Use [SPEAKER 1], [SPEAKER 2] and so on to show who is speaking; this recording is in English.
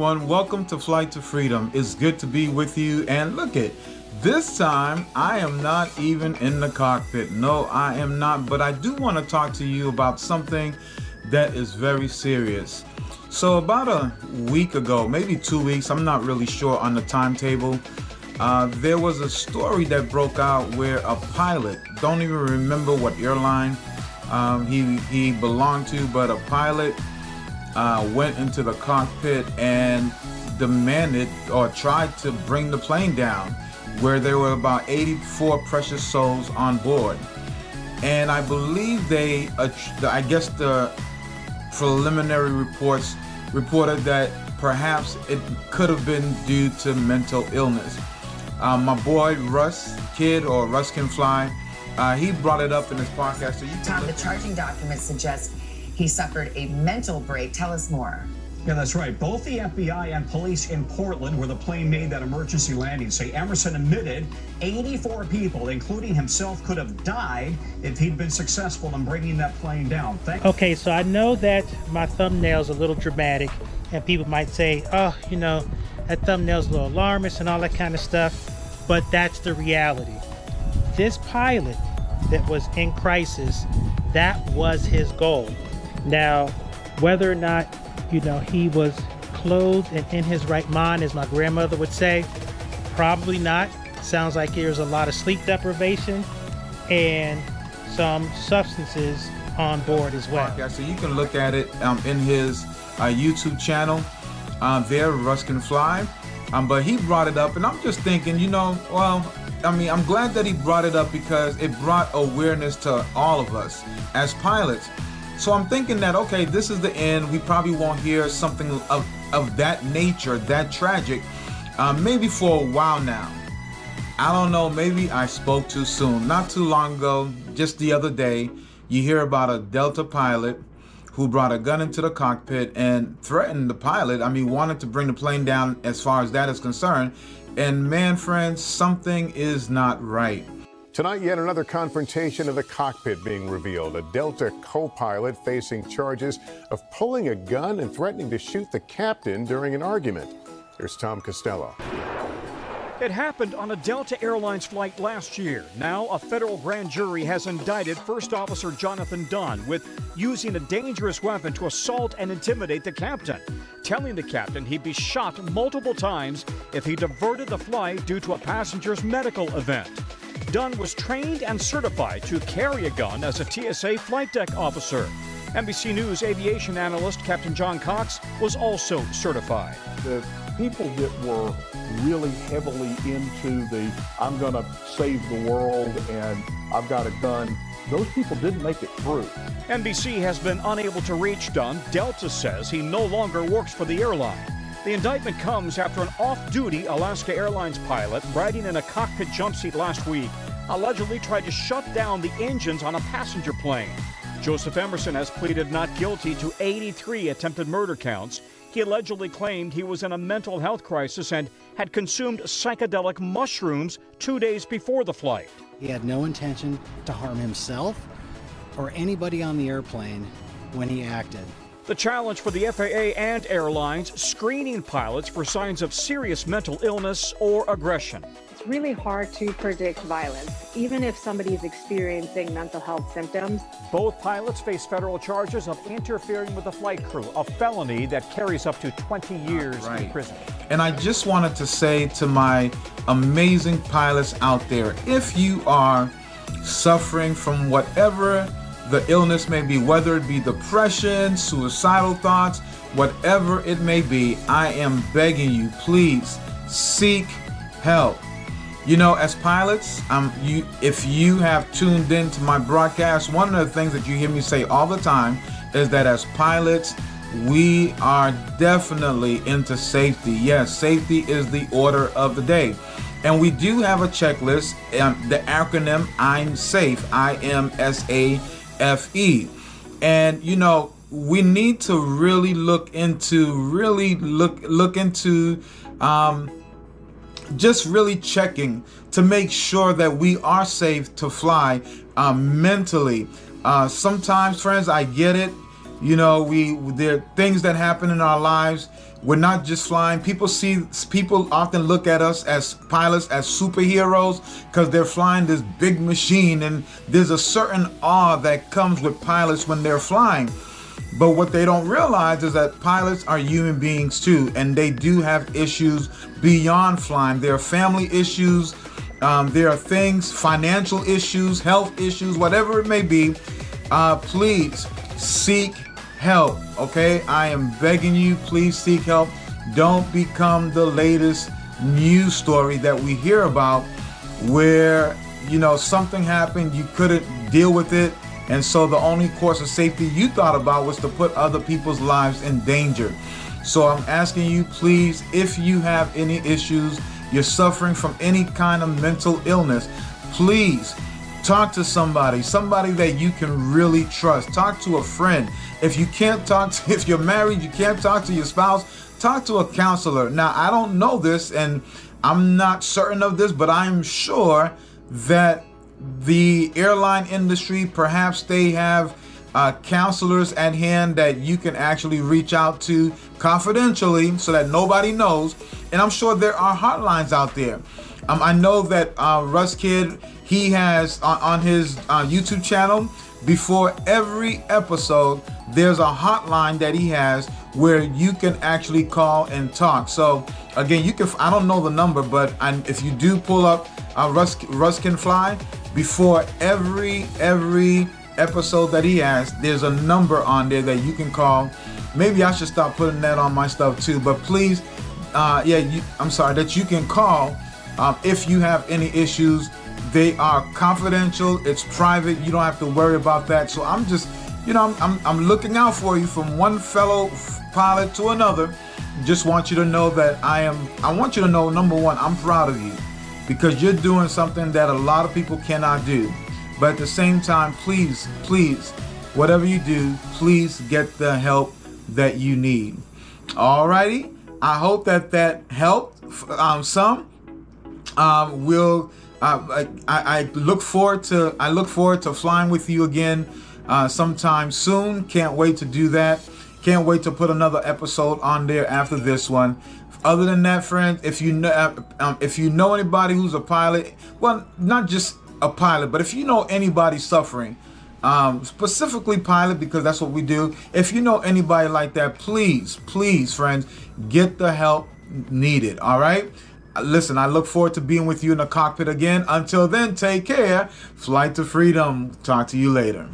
[SPEAKER 1] everyone. Welcome to Flight to Freedom. It's good to be with you. And look at this time, I am not even in the cockpit. No, I am not. But I do want to talk to you about something that is very serious. So about a week ago, maybe 2 weeks, I'm not really sure on the timetable, there was a story that broke out where a pilot, don't even remember what airline he belonged to, but a pilot went into the cockpit and demanded or tried to bring the plane down, where there were about 84 precious souls on board. And I believe I guess the preliminary reports reported that perhaps it could have been due to mental illness. My boy Russ Can Fly, he brought it up in his podcast. So
[SPEAKER 2] Tom, the charging documents suggest he suffered a mental break. Tell us more.
[SPEAKER 3] Yeah, that's right. Both the FBI and police in Portland, where the plane made that emergency landing, say Emerson admitted 84 people, including himself, could have died if he'd been successful in bringing that plane down.
[SPEAKER 4] Okay, so I know that my thumbnail's a little dramatic, and people might say, oh, you know, that thumbnail's a little alarmist and all that kind of stuff, but that's the reality. This pilot that was in crisis, that was his goal. Now, whether or not, you know, he was clothed and in his right mind, as my grandmother would say, probably not. Sounds like there's a lot of sleep deprivation and some substances on board as well.
[SPEAKER 1] Yeah, so you can look at it in his YouTube channel there, Russ Can Fly. But he brought it up, and I'm just thinking, you know, well, I mean, I'm glad that he brought it up because it brought awareness to all of us as pilots. So I'm thinking that, okay, this is the end. We probably won't hear something of that nature, that tragic, maybe for a while now. I don't know, maybe I spoke too soon. Not too long ago, just the other day, you hear about a Delta pilot who brought a gun into the cockpit and threatened the pilot. I mean, wanted to bring the plane down as far as that is concerned. And man, friends, something is not right.
[SPEAKER 5] Tonight, yet another confrontation in the cockpit being revealed. A Delta co-pilot facing charges of pulling a gun and threatening to shoot the captain during an argument. Here's Tom Costello.
[SPEAKER 3] It happened on a Delta Airlines flight last year. Now, a federal grand jury has indicted First Officer Jonathan Dunn with using a dangerous weapon to assault and intimidate the captain, telling the captain he'd be shot multiple times if he diverted the flight due to a passenger's medical event. Dunn was trained and certified to carry a gun as a TSA flight deck officer. NBC News aviation analyst Captain John Cox was also certified.
[SPEAKER 6] The people that were really heavily into the I'm going to save the world and I've got a gun, those people didn't make it through.
[SPEAKER 3] NBC has been unable to reach Dunn. Delta says he no longer works for the airline. The indictment comes after an off-duty Alaska Airlines pilot riding in a cockpit jump seat last week allegedly tried to shut down the engines on a passenger plane. Joseph Emerson has pleaded not guilty to 83 attempted murder counts. He allegedly claimed he was in a mental health crisis and had consumed psychedelic mushrooms 2 days before the flight.
[SPEAKER 7] He had no intention to harm himself or anybody on the airplane when he acted.
[SPEAKER 3] The challenge for the FAA and airlines, screening pilots for signs of serious mental illness or aggression.
[SPEAKER 8] It's really hard to predict violence, even if somebody is experiencing mental health symptoms.
[SPEAKER 3] Both pilots face federal charges of interfering with the flight crew, a felony that carries up to 20 years in prison.
[SPEAKER 1] And I just wanted to say to my amazing pilots out there, if you are suffering from whatever the illness may be, whether it be depression, suicidal thoughts, whatever it may be, I am begging you, please seek help. You know, as pilots, if you have tuned into my broadcast, one of the things that you hear me say all the time is that as pilots, we are definitely into safety. Yes, safety is the order of the day. And we do have a checklist, the acronym I'm SAFE, IMSAFE. And, you know, we need to really look into just really checking to make sure that we are safe to fly mentally. Sometimes, friends, I get it. You know, there are things that happen in our lives. We're not just flying. People often look at us as pilots as superheroes because they're flying this big machine, and there's a certain awe that comes with pilots when they're flying. But what they don't realize is that pilots are human beings too, and they do have issues beyond flying. There are family issues, there are things, financial issues, health issues, whatever it may be. Please seek help, okay? I am begging you, please seek help. Don't become the latest news story that we hear about where, you know, something happened, you couldn't deal with it, and so the only course of safety you thought about was to put other people's lives in danger. So I'm asking you, please, if you have any issues, you're suffering from any kind of mental illness, please talk to somebody that you can really trust. Talk to a friend. If you can't talk to, if you're married, you can't talk to your spouse, talk to a counselor. Now, I don't know this and I'm not certain of this, but I'm sure that the airline industry, perhaps they have counselors at hand that you can actually reach out to confidentially so that nobody knows. And I'm sure there are hotlines out there. I know that Russ Kid, he has on his YouTube channel, before every episode, there's a hotline that he has where you can actually call and talk. So again, you can, I don't know the number, but if you do pull up Russ Can Fly, before every episode that he has, there's a number on there that you can call. Maybe I should stop putting that on my stuff too, but please, that you can call if you have any issues. They are confidential, it's private, you don't have to worry about that. So I'm just, I'm looking out for you from one fellow pilot to another. Just want you to know that I want you to know, number one, I'm proud of you because you're doing something that a lot of people cannot do. But at the same time, please, whatever you do, please get the help that you need. Alrighty, I hope that helped some. I look forward to flying with you again sometime soon. Can't wait to do that. Can't wait to put another episode on there after this one. Other than that, friends, if you know anybody who's a pilot, well, not just a pilot, but if you know anybody suffering, specifically pilot, because that's what we do. If you know anybody like that, please, friends, get the help needed. All right. Listen, I look forward to being with you in the cockpit again. Until then, take care. Flight to freedom. Talk to you later.